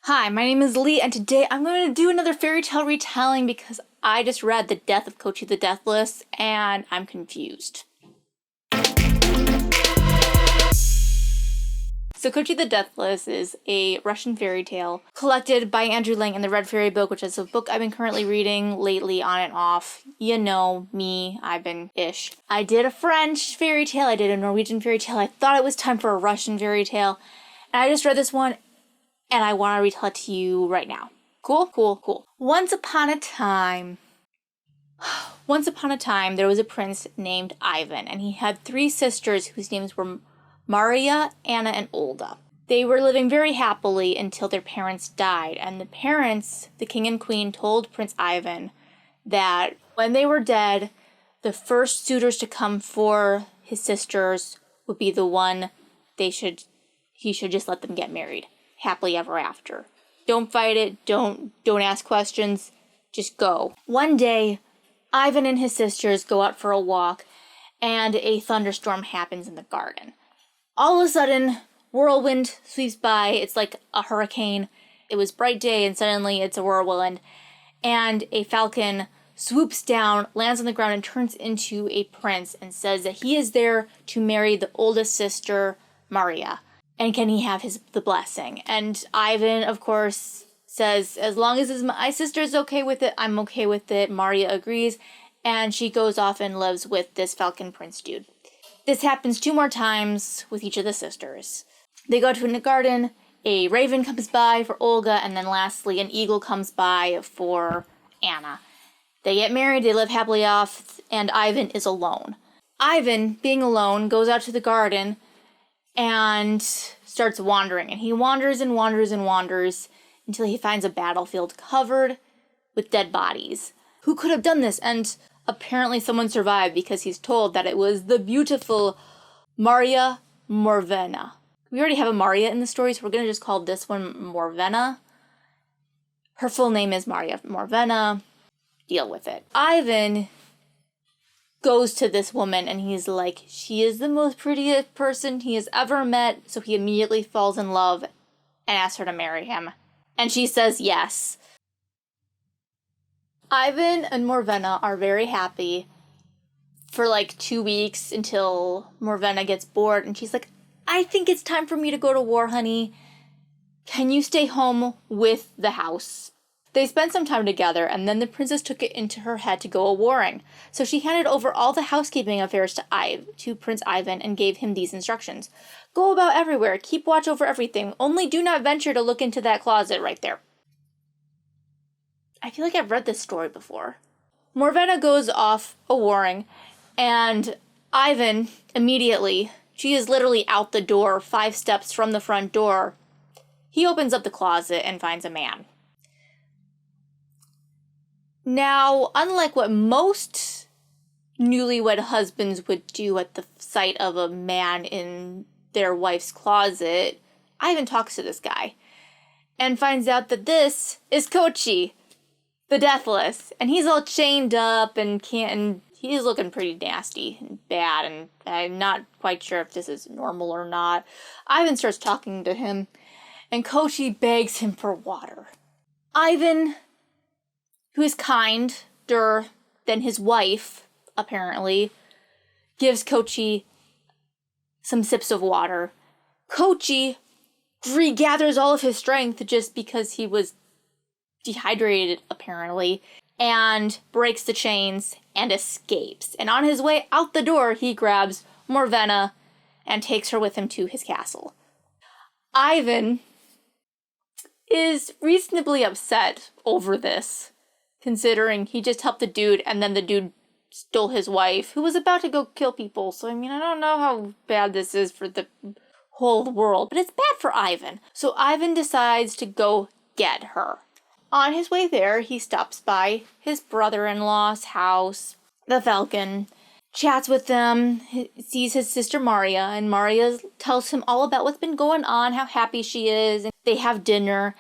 Hi, my name is Lee, and today I'm going to do another fairy tale retelling because I just read The Death of Koschei the Deathless, and I'm confused. So Koschei the Deathless is a Russian fairy tale collected by Andrew Lang in the Red Fairy book, which is a book I've been currently reading lately on and off. You know me, I've been ish. I did a French fairy tale, I did a Norwegian fairy tale, I thought it was time for a Russian fairy tale, and I just read this one, and I want to retell it to you right now. Cool? Cool. Once upon a time, there was a prince named Ivan, and he had 3 sisters whose names were Maria, Anna, and Olga. They were living very happily until their parents died, and the parents, the king and queen, told Prince Ivan that when they were dead, the first suitors to come for his sisters would be the one he should just let them get married. Happily ever after. Don't fight it, don't ask questions, just go. One day, Ivan and his sisters go out for a walk, and a thunderstorm happens in the garden. All of a sudden, whirlwind sweeps by, it's like a hurricane. It was bright day, and suddenly it's a whirlwind, and a falcon swoops down, lands on the ground, and turns into a prince, and says that he is there to marry the oldest sister, Maria. And can he have the blessing? And Ivan, of course, says, as long as my sister's okay with it, I'm okay with it. Maria agrees, and she goes off and lives with this falcon prince dude. This happens 2 more times with each of the sisters. They go to a garden, a raven comes by for Olga, and then lastly, an eagle comes by for Anna. They get married, they live happily off, and Ivan is alone. Ivan, being alone, goes out to the garden and starts wandering. And he wanders and wanders and wanders until he finds a battlefield covered with dead bodies. Who could have done this? And apparently someone survived because he's told that it was the beautiful Maria Morvena. We already have a Maria in the story, so we're going to just call this one Morvena. Her full name is Maria Morvena. Deal with it. Ivan goes to this woman and he's like, she is the most prettiest person he has ever met, so he immediately falls in love and asks her to marry him. And she says yes. Ivan and Morvena are very happy for like 2 weeks until Morvena gets bored and she's like, I think it's time for me to go to war, honey. Can you stay home with the house? They spent some time together, and then the princess took it into her head to go a-warring. So she handed over all the housekeeping affairs to Prince Ivan and gave him these instructions. Go about everywhere, keep watch over everything, only do not venture to look into that closet right there. I feel like I've read this story before. Morvena goes off a-warring, and Ivan immediately, she is literally out the door, 5 steps from the front door. He opens up the closet and finds a man. Now, unlike what most newlywed husbands would do at the sight of a man in their wife's closet, Ivan talks to this guy and finds out that this is Koschei the Deathless, and he's all chained up and he's looking pretty nasty and bad, and I'm not quite sure if this is normal or not. Ivan starts talking to him, and Koschei begs him for water. Ivan, who is kinder than his wife, apparently, gives Koschei some sips of water. Koschei regathers all of his strength just because he was dehydrated, apparently, and breaks the chains and escapes. And on his way out the door, he grabs Morvena and takes her with him to his castle. Ivan is reasonably upset over this, considering he just helped the dude, and then the dude stole his wife, who was about to go kill people. So, I mean, I don't know how bad this is for the whole world, but it's bad for Ivan. So Ivan decides to go get her. On his way there, he stops by his brother-in-law's house, the Falcon, chats with them, sees his sister Maria, and Maria tells him all about what's been going on, how happy she is, and they have dinner.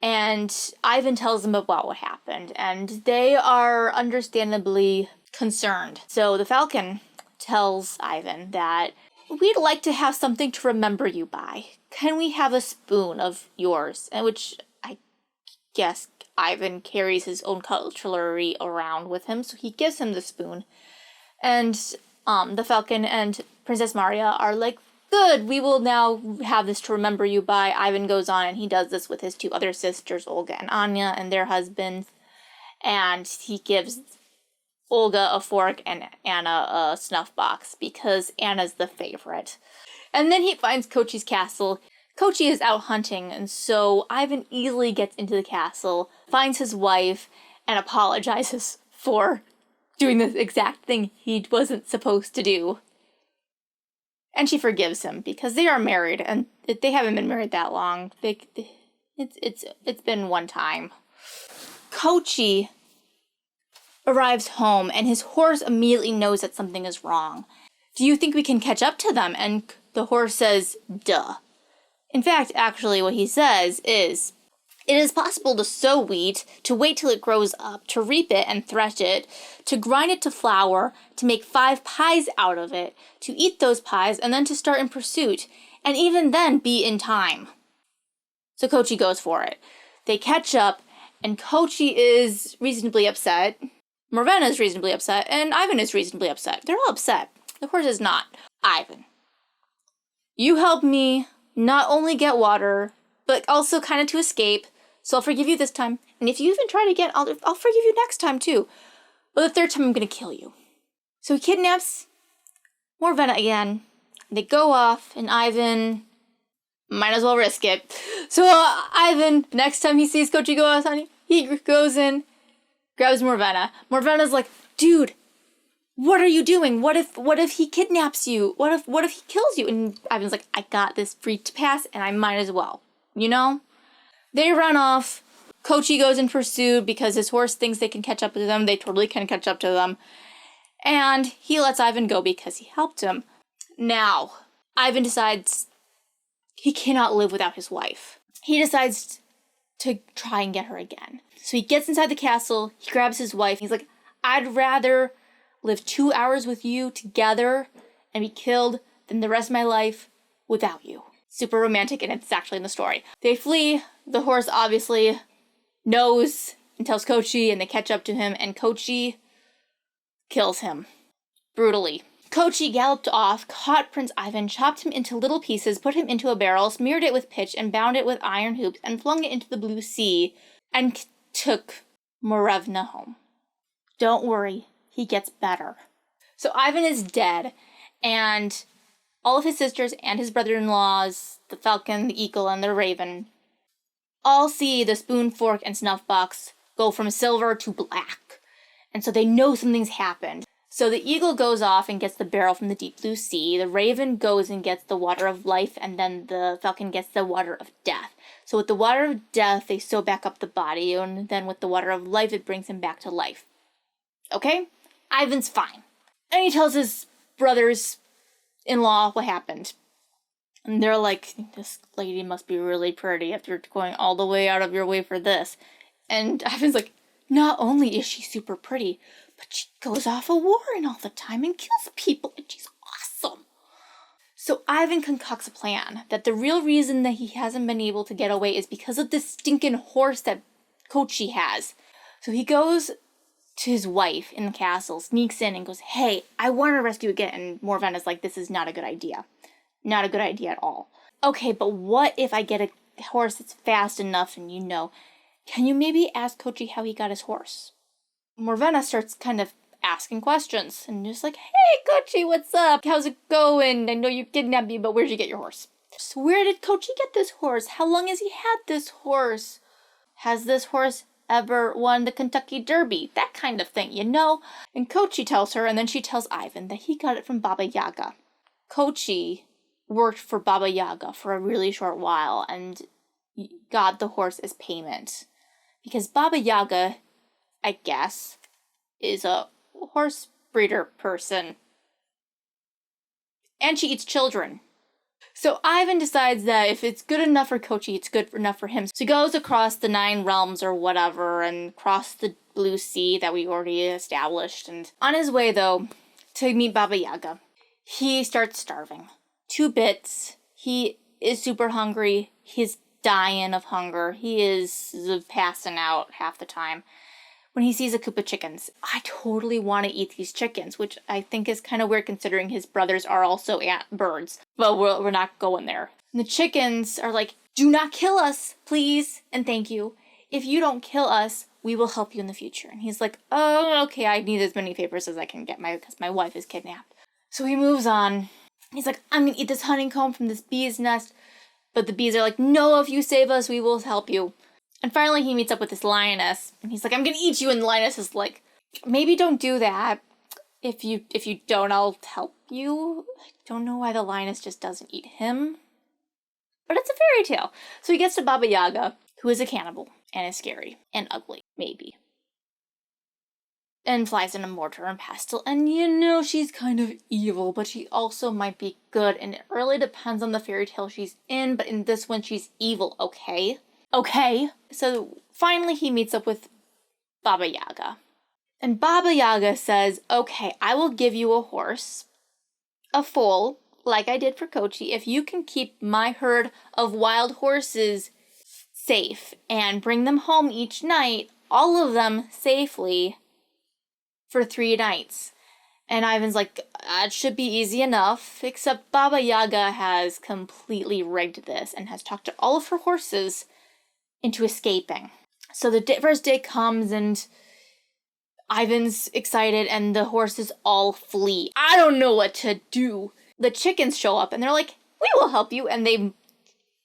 And Ivan tells them about what happened, and they are understandably concerned. So the Falcon tells Ivan that we'd like to have something to remember you by. Can we have a spoon of yours? And which I guess Ivan carries his own cutlery around with him, so he gives him the spoon. And the Falcon and Princess Maria are like, good, we will now have this to remember you by. Ivan goes on and he does this with his two other sisters, Olga and Anya, and their husbands. And he gives Olga a fork and Anna a snuff box because Anna's the favorite. And then he finds Koschei's castle. Koschei is out hunting, and so Ivan easily gets into the castle, finds his wife, and apologizes for doing the exact thing he wasn't supposed to do. And she forgives him because they are married, and they haven't been married that long. It's been one time. Koschei arrives home, and his horse immediately knows that something is wrong. Do you think we can catch up to them? And the horse says, duh. In fact, actually, what he says is, it is possible to sow wheat, to wait till it grows up, to reap it and thresh it, to grind it to flour, to make 5 pies out of it, to eat those pies, and then to start in pursuit, and even then be in time. So Koschei goes for it. They catch up, and Koschei is reasonably upset. Morvenna is reasonably upset, and Ivan is reasonably upset. They're all upset. The horse is not. Ivan, you helped me not only get water, but also kind of to escape, so I'll forgive you this time. And if you even try it again, I'll forgive you next time too. But the third time I'm going to kill you. So he kidnaps Morvenna again. They go off, and Ivan might as well risk it. So Ivan, next time he sees Koschei go out, he goes in, grabs Morvenna. Morvenna's like, dude, what are you doing? What if he kidnaps you? What if he kills you? And Ivan's like, I got this free to pass, and I might as well. You know? They run off. Koschei goes in pursuit because his horse thinks they can catch up to them. They totally can catch up to them. And he lets Ivan go because he helped him. Now, Ivan decides he cannot live without his wife. He decides to try and get her again. So he gets inside the castle. He grabs his wife. He's like, I'd rather live 2 hours with you together and be killed than the rest of my life without you. Super romantic, and it's actually in the story. They flee. The horse obviously knows and tells Koschei, and they catch up to him, and Koschei kills him brutally. Koschei galloped off, caught Prince Ivan, chopped him into little pieces, put him into a barrel, smeared it with pitch, and bound it with iron hoops, and flung it into the blue sea, and took Morvenna home. Don't worry, he gets better. So Ivan is dead, and all of his sisters and his brother-in-laws, the falcon, the eagle, and the raven, all see the spoon, fork, and snuff box go from silver to black. And so they know something's happened. So the eagle goes off and gets the barrel from the deep blue sea. The raven goes and gets the water of life, and then the falcon gets the water of death. So with the water of death, they sew back up the body, and then with the water of life, it brings him back to life. Okay? Ivan's fine. And he tells his brothers-in-law what happened. And they're like, this lady must be really pretty after going all the way out of your way for this. And Ivan's like, not only is she super pretty, but she goes off a warrant all the time and kills people, and she's awesome. So Ivan concocts a plan that the real reason that he hasn't been able to get away is because of this stinking horse that Koschei has. So he goes to his wife in the castle, sneaks in and goes, hey, I want to rescue again. And Morvenna's like, this is not a good idea. Not a good idea at all. Okay, but what if I get a horse that's fast enough and you know, can you maybe ask Koschei how he got his horse? Morvenna starts kind of asking questions and just like, hey, Koschei, what's up? How's it going? I know you kidnapped me, but where'd you get your horse? So where did Koschei get this horse? How long has he had this horse? Has this horse ever won the Kentucky Derby? That kind of thing, you know? And Koschei tells her, and then she tells Ivan that he got it from Baba Yaga. Koschei worked for Baba Yaga for a really short while and got the horse as payment. Because Baba Yaga, I guess, is a horse breeder person. And she eats children. So Ivan decides that if it's good enough for Koschei, it's good enough for him. So he goes across the 9 realms or whatever and across the blue sea that we already established. And on his way, though, to meet Baba Yaga, he starts starving. 2 bits. He is super hungry. He's dying of hunger. He is passing out half the time when he sees a coop of chickens. I totally want to eat these chickens, which I think is kind of weird considering his brothers are also birds. But we're not going there. And the chickens are like, do not kill us, please, and thank you. If you don't kill us, we will help you in the future. And he's like, oh, okay, I need as many favors as I can get because my wife is kidnapped. So he moves on. He's like, I'm going to eat this honeycomb from this bee's nest. But the bees are like, no, if you save us, we will help you. And finally he meets up with this lioness. And he's like, I'm going to eat you. And the lioness is like, maybe don't do that. If you don't, I'll help you. I don't know why the lioness just doesn't eat him. But it's a fairy tale. So he gets to Baba Yaga, who is a cannibal and is scary and ugly, maybe. And flies in a mortar and pestle. And she's kind of evil, but she also might be good. And it really depends on the fairy tale she's in. But in this one, she's evil, okay? Okay. So finally he meets up with Baba Yaga. And Baba Yaga says, okay, I will give you a horse, a foal, like I did for Koschei, if you can keep my herd of wild horses safe and bring them home each night, all of them safely, for 3 nights. And Ivan's like, that should be easy enough, except Baba Yaga has completely rigged this and has talked to all of her horses into escaping. So the first day comes and Ivan's excited and the horses all flee. I don't know what to do. The chickens show up and they're like, we will help you. And they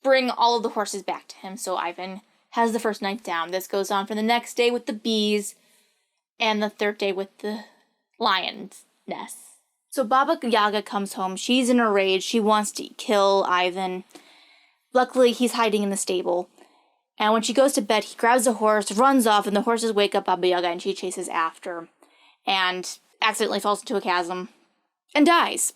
bring all of the horses back to him. So Ivan has the first night down. This goes on for the next day with the bees and the third day with the lion's nest. So Baba Yaga comes home. She's in a rage. She wants to kill Ivan. Luckily, he's hiding in the stable. And when she goes to bed, he grabs a horse, runs off, and the horses wake up Baba Yaga, and she chases after. And accidentally falls into a chasm. And dies.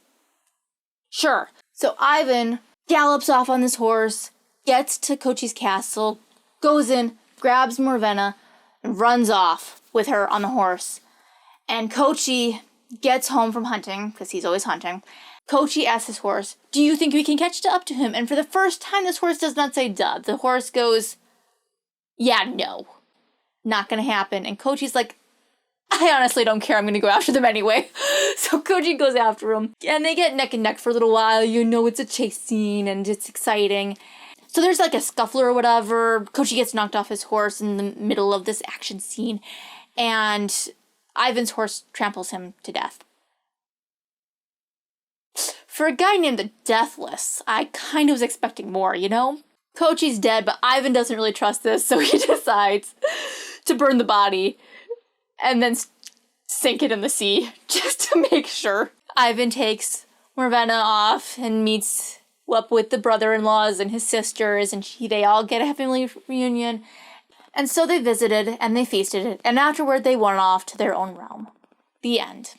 Sure. So Ivan gallops off on this horse, gets to Koschei's castle, goes in, grabs Morvenna, and runs off with her on the horse. And Koschei gets home from hunting, because he's always hunting. Koschei asks his horse, do you think we can catch up to him? And for the first time, this horse does not say duh. The horse goes, yeah, no. Not gonna happen. And Koschei's like, I honestly don't care. I'm gonna go after them anyway. So Koschei goes after him. And they get neck and neck for a little while. It's a chase scene and it's exciting. So there's like a scuffle or whatever. Koschei gets knocked off his horse in the middle of this action scene. And Ivan's horse tramples him to death. For a guy named the Deathless, I kind of was expecting more, Koschei's dead, but Ivan doesn't really trust this, so he decides to burn the body and then sink it in the sea, just to make sure. Ivan takes Morvenna off and meets up with the brother-in-laws and his sisters, and they all get a family reunion. And so they visited, and they feasted, and afterward they went off to their own realm. The end.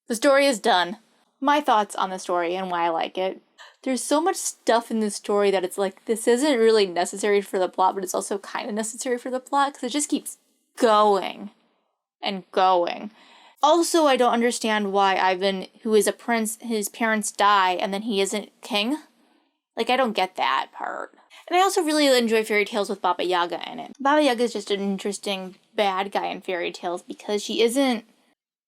The story is done. My thoughts on the story and why I like it. There's so much stuff in this story that it's like, this isn't really necessary for the plot, but it's also kind of necessary for the plot, because it just keeps going and going. Also, I don't understand why Ivan, who is a prince, his parents die, and then he isn't king. I don't get that part. And I also really enjoy fairy tales with Baba Yaga in it. Baba Yaga is just an interesting bad guy in fairy tales because she isn't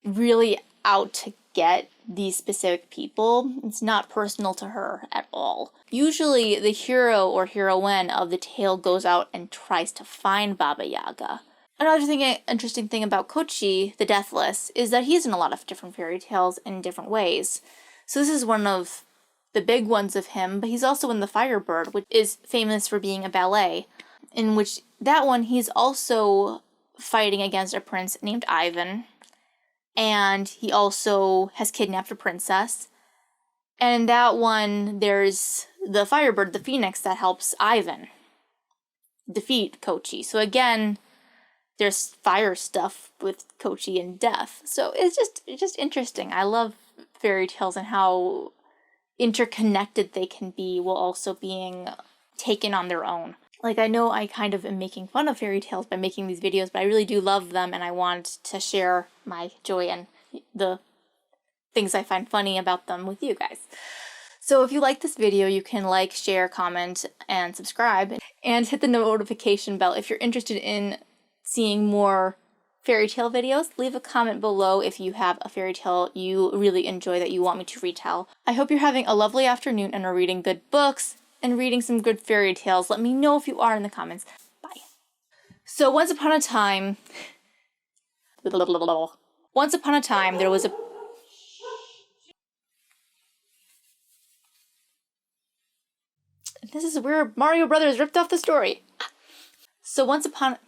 really out to get these specific people. It's not personal to her at all. Usually the hero or heroine of the tale goes out and tries to find Baba Yaga. Another interesting thing about Koschei the Deathless is that he's in a lot of different fairy tales in different ways. So this is one of the big ones of him, but he's also in The Firebird, which is famous for being a ballet, in which that one he's also fighting against a prince named Ivan, and he also has kidnapped a princess. And in that one, there's the Firebird, the phoenix, that helps Ivan defeat Koschei. So again, there's fire stuff with Koschei and death. So it's just interesting. I love fairy tales and how interconnected they can be while also being taken on their own. I know I kind of am making fun of fairy tales by making these videos, but I really do love them, and I want to share my joy and the things I find funny about them with you guys. So if you like this video, you can like, share, comment, and subscribe, and hit the notification bell if you're interested in seeing more fairy tale videos. Leave a comment below if you have a fairy tale you really enjoy that you want me to retell. I hope you're having a lovely afternoon and are reading good books and reading some good fairy tales. Let me know if you are in the comments. Bye. So once upon a time, there was a... This is where Mario Brothers ripped off the story. So once upon...